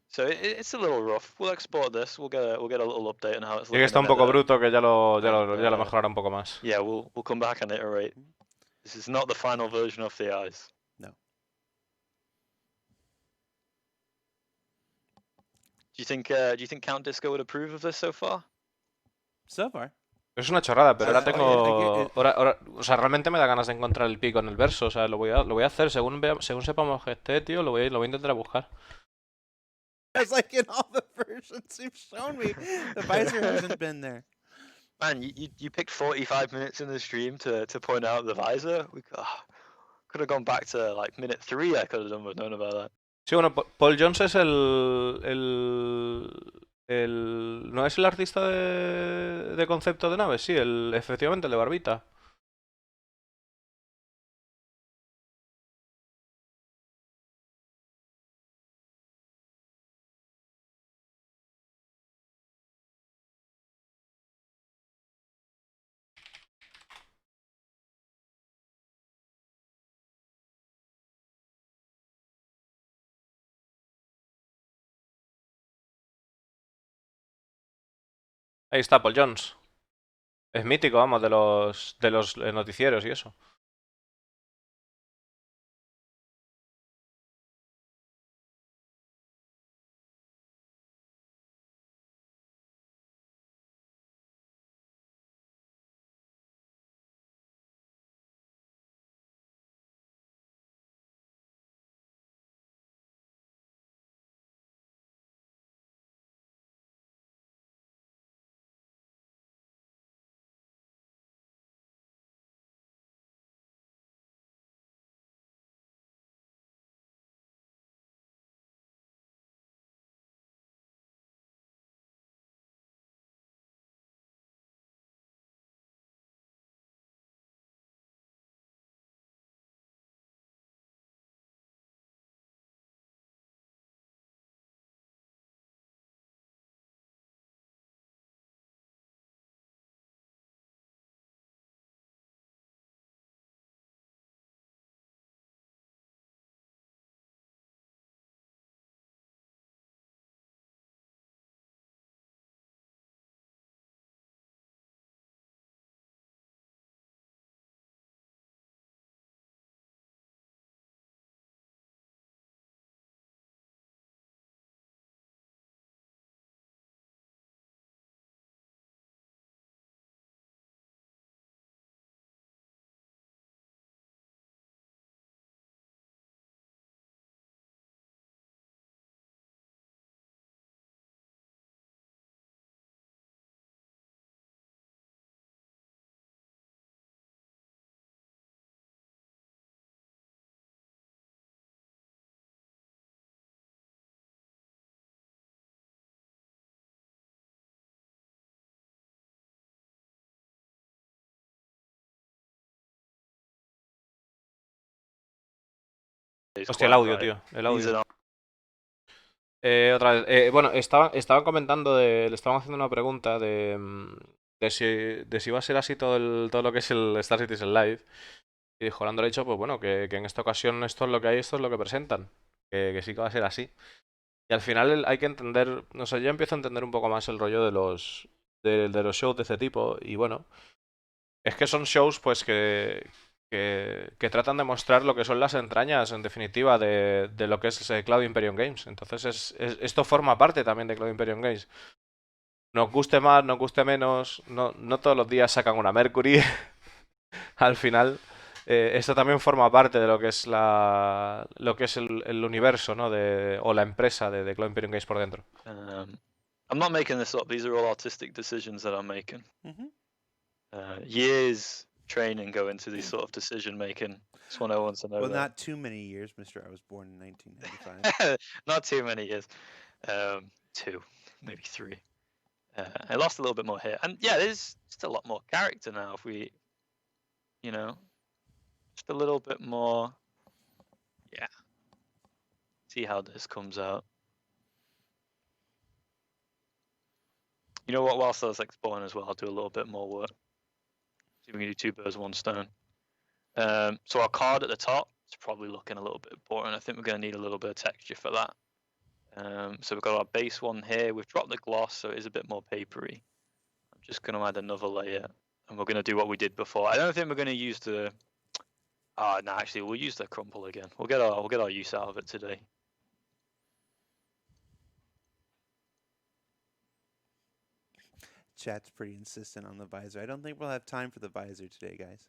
so it's a little rough. We'll export this. We'll get a little update on how it's Y que looking. está un in poco Nether. bruto que ya lo And, mejorará un poco más. Yeah, we'll come back and iterate. This is not the final version of the eyes. No. Do you think Count Disco would approve of this so far? So far. Es una chorrada, pero ahora I tengo... get o sea, realmente me da ganas de encontrar el pico en el verso. O sea, lo voy a hacer según sepamos que esté, tío, lo voy a intentar buscar. It's like in all the versions you've shown me, the visor hasn't been there. Man, you picked 45 minutes in the stream to point out the visor. We could have gone back to like minute 3. I could have done with knowing about that. Sí, bueno, Paul Jones es ¿no es el artista de concepto de naves? Sí, efectivamente, el de barbita. Ahí está Paul Jones. Es mítico, vamos, de los noticieros y eso. Hostia, el audio, tío. El audio. Otra vez. Bueno, estaban comentando le estaban haciendo una pregunta de si va a ser así todo lo que es el Star Citizen Live. Y dijo, le han dicho, pues bueno, que en esta ocasión esto es lo que hay, esto es lo que presentan. Que sí que va a ser así. Y al final hay que entender, no sé, yo empiezo a entender un poco más el rollo de los shows de este tipo. Y bueno, es que son shows pues que tratan de mostrar lo que son las entrañas, en definitiva, de lo que es Cloud Imperium Games. Entonces esto forma parte también de Cloud Imperium Games. Nos guste más, nos guste menos, no todos los días sacan una Mercury. Al final, esto también forma parte de lo que es lo que es el universo, ¿no? O la empresa de Cloud Imperium Games por dentro. I'm not making this up. These are all artistic decisions that I'm making. Mm-hmm. Years training go into these sort of decision making. Just want everyone to know Well, that. not too many years, Mister. I was born in 1995. Not too many years. 2, maybe 3. I lost a little bit more here, and yeah, there's just a lot more character now. If we, just a little bit more. Yeah. See how this comes out. You know what? Whilst I was exploring as well, I'll do a little bit more work. See if we can do 2 birds, 1 stone. So our card at the top is probably looking a little bit boring. I think we're going to need a little bit of texture for that. So we've got our base one here. We've dropped the gloss, so it is a bit more papery. I'm just going to add another layer, and we're going to do what we did before. I don't think we're going to use the. No, actually, we'll use the crumple again. We'll get our use out of it today. Chat's pretty insistent on the visor. I don't think we'll have time for the visor today, guys.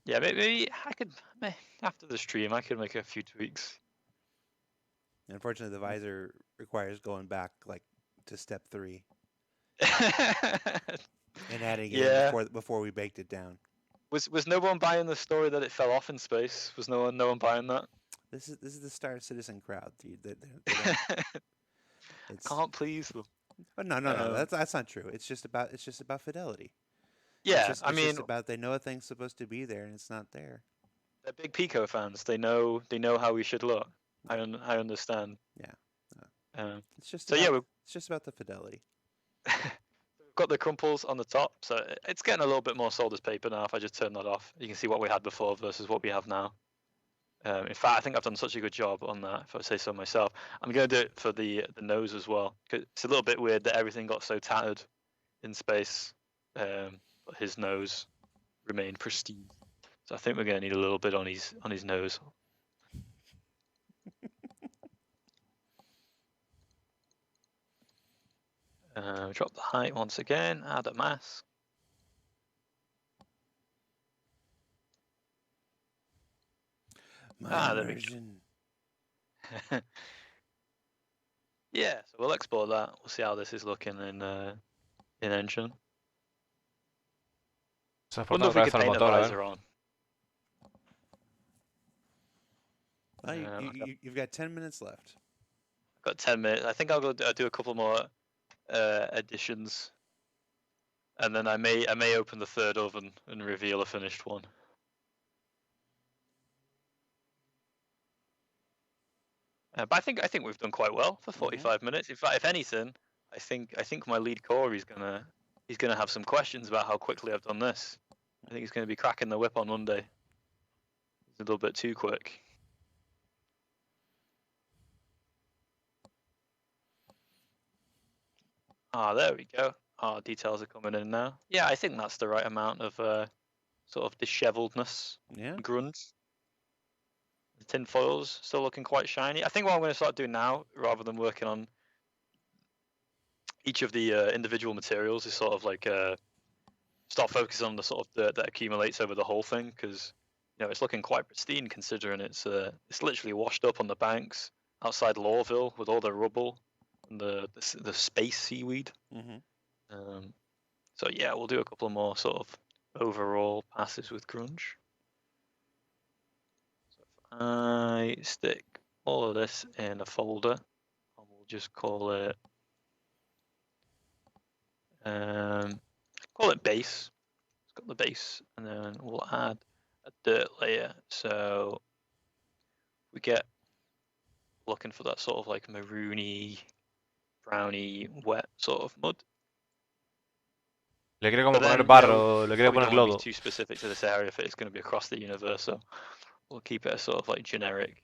Yeah, maybe I could. After the stream, I could make a few tweaks. Unfortunately, the visor requires going back to step 3 and adding it in before we baked it down. Was no one buying the story that it fell off in space? Was no one buying that? This is the Star Citizen crowd, dude. Can't please them. Oh, no. That's not true. It's just about fidelity. Yeah, it's just about they know a thing's supposed to be there and it's not there. They're big Pico fans. They know how we should look. I understand. Yeah. It's just about the fidelity. We've got the crumples on the top, so it's getting a little bit more sold as paper now. If I just turn that off, you can see what we had before versus what we have now. In fact, I think I've done such a good job on that, if I say so myself. I'm going to do it for the nose as well. Cause it's a little bit weird that everything got so tattered in space, but his nose remained pristine. So I think we're going to need a little bit on his nose. Drop the height once again. Add a mask. There we go. Yeah, so we'll export that. We'll see how this is looking in Engine. Wonder if we could paint the visor on. You've got 10 minutes left. I've got 10 minutes. I think I'll do a couple more additions, and then I may open the third oven and reveal a finished one. But I think we've done quite well for 45 minutes. In fact, if anything, I think my lead core he's gonna have some questions about how quickly I've done this. I think he's gonna be cracking the whip on Monday. It's a little bit too quick. There we go. Details are coming in now. Yeah, I think that's the right amount of sort of disheveledness. Yeah. Grunge. The tin foil's still looking quite shiny. I think what I'm going to start doing now, rather than working on each of the individual materials, is sort of start focusing on the sort of dirt that accumulates over the whole thing, because it's looking quite pristine considering it's literally washed up on the banks outside Lawville with all the rubble and the space seaweed. So yeah, we'll do a couple more sort of overall passes with grunge. So if I stick all of this in a folder, and we'll just call it base. It's got the base, and then we'll add a dirt layer. So we get looking for that sort of like maroony, browny, wet sort of mud. Le quiere como poner barro, le quiere poner lodo. Be too specific to this area if it's going to be across the universe, so we'll keep it a sort of like generic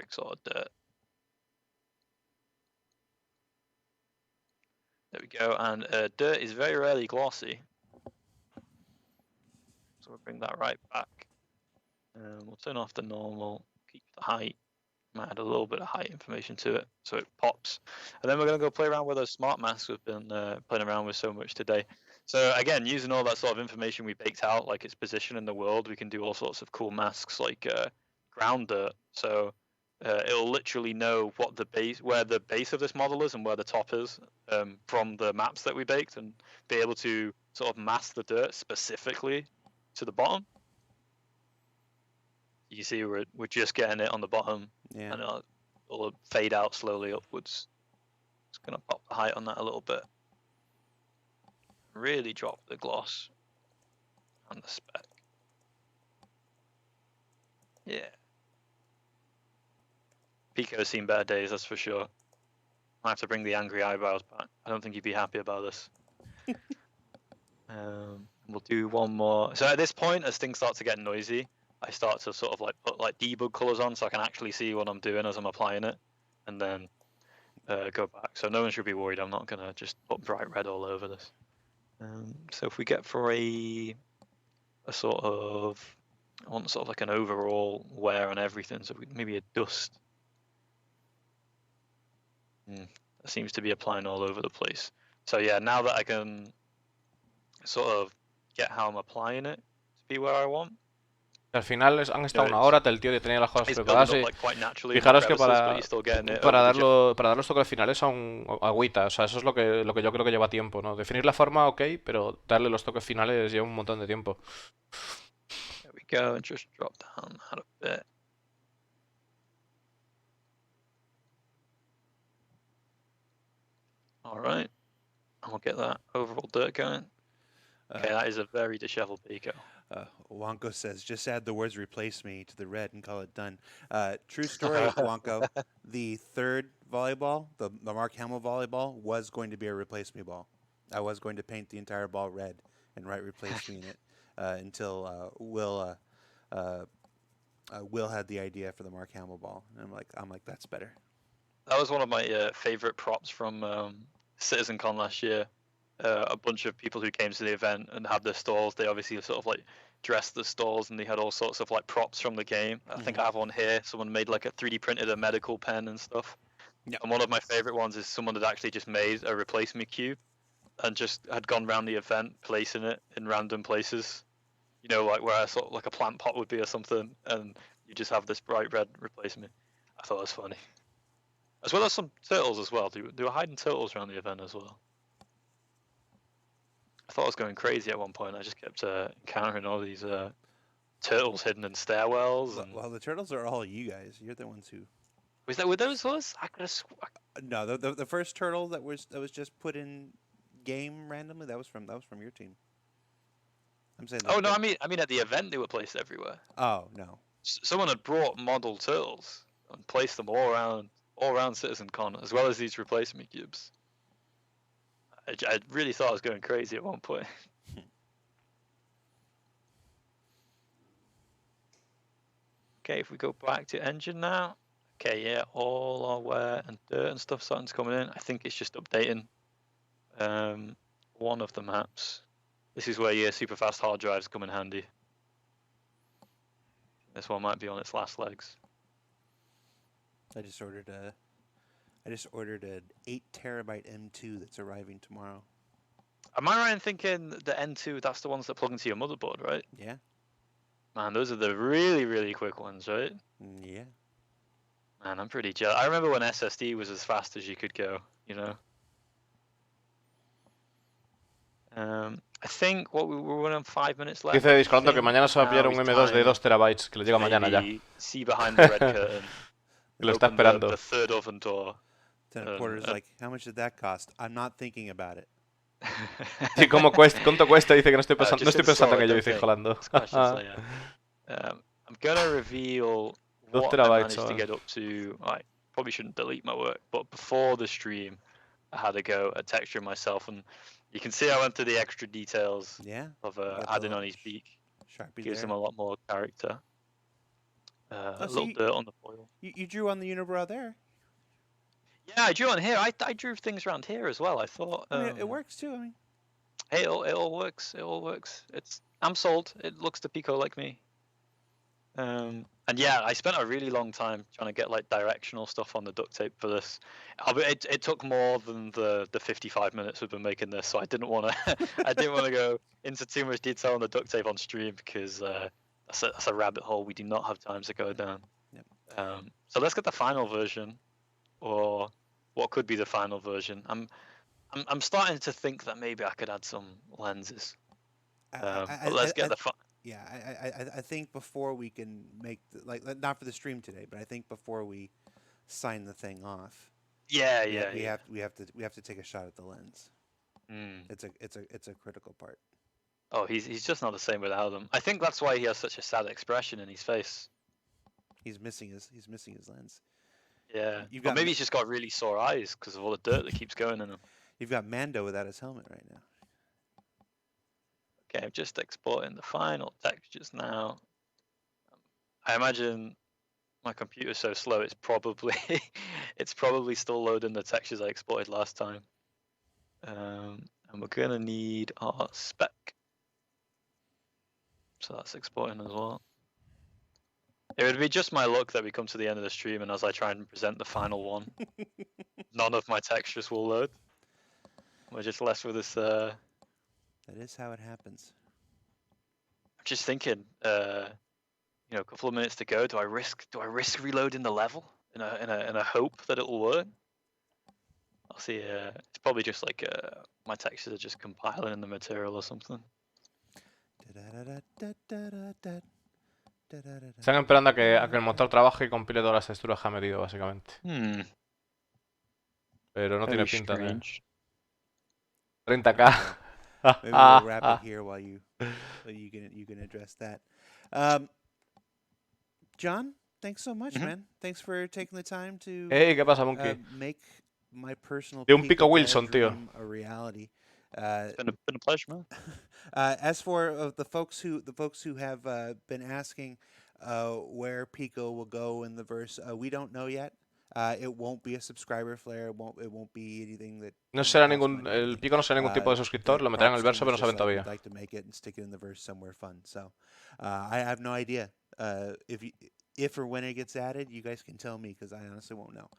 sort of dirt. There we go. And dirt is very rarely glossy. So we'll bring that right back. We'll turn off the normal, keep the height. Might add a little bit of height information to it so it pops. And then we're going to go play around with those smart masks we've been playing around with so much today. So again, using all that sort of information we baked out, like its position in the world, we can do all sorts of cool masks like ground dirt. So it'll literally know what the base, where the base of this model is and where the top is from the maps that we baked, and be able to sort of mask the dirt specifically to the bottom. You can see we're just getting it on the bottom, Yeah. and it'll fade out slowly upwards. Just gonna pop the height on that a little bit. Really drop the gloss on the spec. Yeah. Pico's seen better days, that's for sure. I have to bring the angry eyebrows back. I don't think you'd be happy about this. We'll do one more. So at this point, as things start to get noisy, I start to sort of like put like debug colors on so I can actually see what I'm doing as I'm applying it, and then go back. So no one should be worried. I'm not gonna just put bright red all over this. So if we get for a sort of, I want sort of like an overall wear on everything. So maybe a dust. That seems to be applying all over the place. So yeah, now that I can sort of get how I'm applying it to be where I want. Al final han estado una hora, el tío tenía las cosas preparadas y fijaros que para dar los toques finales son agüita, o sea, eso es lo que yo creo que lleva tiempo, ¿no? Definir la forma, ok, pero darle los toques finales lleva un montón de tiempo. There we go, and just drop down that a bit. All right, and we'll get that overall dirt going. Okay, that is a very disheveled Pico. Wonko says, just add the words replace me to the red and call it done. True story, Wonko. The third volleyball, the Mark Hamill volleyball, was going to be a replace me ball. I was going to paint the entire ball red and write replace me in it until Will had the idea for the Mark Hamill ball. And I'm like, that's better. That was one of my favorite props from CitizenCon last year. A bunch of people who came to the event and had their stalls, they obviously sort of like dressed the stalls, and they had all sorts of like props from the game. I think I have one here. Someone made like a 3D printed a medical pen and stuff. Yep. And one of my favorite ones is someone had actually just made a replacement cube and just had gone around the event placing it in random places. You know, like where a sort of like a plant pot would be or something, and you just have this bright red replacement. I thought it was funny. As well as some turtles as well. They were hiding turtles around the event as well. I thought I was going crazy at one point. I just kept encountering all these turtles hidden in stairwells. And... Well, the turtles are all you guys. You're the ones who. Were those us? I could have. No, the first turtle that was just put in game randomly. That was from your team. I'm saying. Oh no, I mean at the event they were placed everywhere. Oh no. Someone had brought model turtles and placed them all around CitizenCon, as well as these replacement cubes. I really thought I was going crazy at one point. Okay, if we go back to engine now. Okay, yeah, all our wear and dirt and stuff starting to come in. I think it's just updating one of the maps. This is where your super fast hard drives come in handy. This one might be on its last legs. I just ordered an 8 terabyte M2 that's arriving tomorrow. Am I right in thinking the N2, that's the ones that plug into your motherboard, right? Yeah. Man, those are the really, really quick ones, right? Yeah. Man, I'm pretty jealous. I remember when SSD was as fast as you could go, you know? I think what we were running 5 minutes left. Dice Discolando que mañana se va a pillar un M2 de 2 terabytes, que le llega mañana ya. See behind the red curtain. Que lo está esperando. The third oven door. Then Porter's like, how much did that cost? I'm not thinking about it. Sí, ¿cuánto cuesta? Dice que no estoy pensando en ello, dice Jolando. I'm gonna reveal what I managed to get up to. I probably shouldn't delete my work, but before the stream, I had a go at texturing myself, and you can see I went through the extra details of adding on his beak. Sharpie Gives there. him a lot more character. A little dirt on the foil. You drew on the unibrow there. Yeah, I drew on here. I drew things around here as well. I thought. I mean, it works too. I mean, Hey, it all works. It all works. I'm sold. It looks to Pico like me. And yeah, I spent a really long time trying to get like directional stuff on the duct tape for this. It took more than the 55 minutes we've been making this, so I didn't want to I didn't want to go into too much detail on the duct tape on stream because that's a rabbit hole we do not have time to go down. Yep. So let's get the final version, or what could be the final version. I'm starting to think that maybe I could add some lenses. But let's get the yeah, I think before we can make like not for the stream today, but I think before we sign the thing off, we have to take a shot at the lens. It's a critical part. Oh, he's just not the same without them. I think that's why he has such a sad expression in his face. He's missing his lens. Yeah. Or maybe he's just got really sore eyes because of all the dirt that keeps going in him. You've got Mando without his helmet right now. Okay, I'm just exporting the final textures now. I imagine my computer's so slow it's probably still loading the textures I exported last time. And we're gonna need our spec. So that's exporting as well. It would be just my luck that we come to the end of the stream and as I try and present the final one, none of my textures will load. We're just left with this. That is how it happens. I'm just thinking, a couple of minutes to go. Do I risk reloading the level in a hope that it'll work? I'll see. It's probably just like my textures are just compiling in the material or something. Están esperando a que el motor trabaje y compile todas las texturas que ha metido, básicamente. Pero no tiene pinta de... 30K. Maybe we'll wrap it here while you can address that. John, thanks so much, man. Thanks for taking the time to Hey, ¿qué pasa, Monkey? make my personal De un Pico Wilson, tío. a reality. It's been a pleasure, man. As for the folks who have been asking where Pico will go in the verse, we don't know yet. It won't be a subscriber flare. It won't be anything that. No será el Pico no será ningún tipo de suscriptor. Lo meterán en el verso, pero no saben todavía. I'd like to make it and stick it in the verse somewhere fun. So I have no idea if or when it gets added. You guys can tell me because I honestly won't know.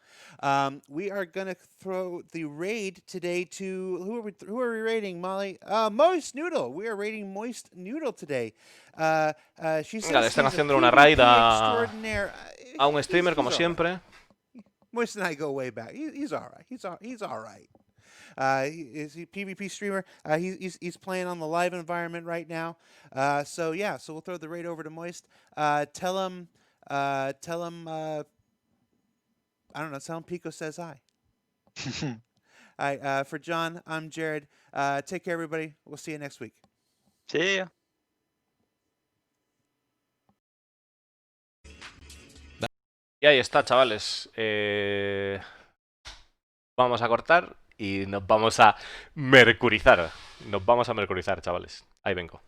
We are gonna throw the raid today to who are we raiding, Molly? Moist Noodle. We are raiding Moist Noodle today. She says le están he's haciendo a una raid extraordinaire. a un streamer como siempre. Moist and I go way back. He's all right. He's all right. He's a PvP streamer. He's playing on the live environment right now. So we'll throw the raid over to Moist. Tell him. I don't know. Tell him Pico says hi. All right. For John, I'm Jared. Take care, everybody. We'll see you next week. See ya. Y ahí está, chavales. Vamos a cortar y nos vamos a mercurizar. Nos vamos a mercurizar, chavales. Ahí vengo.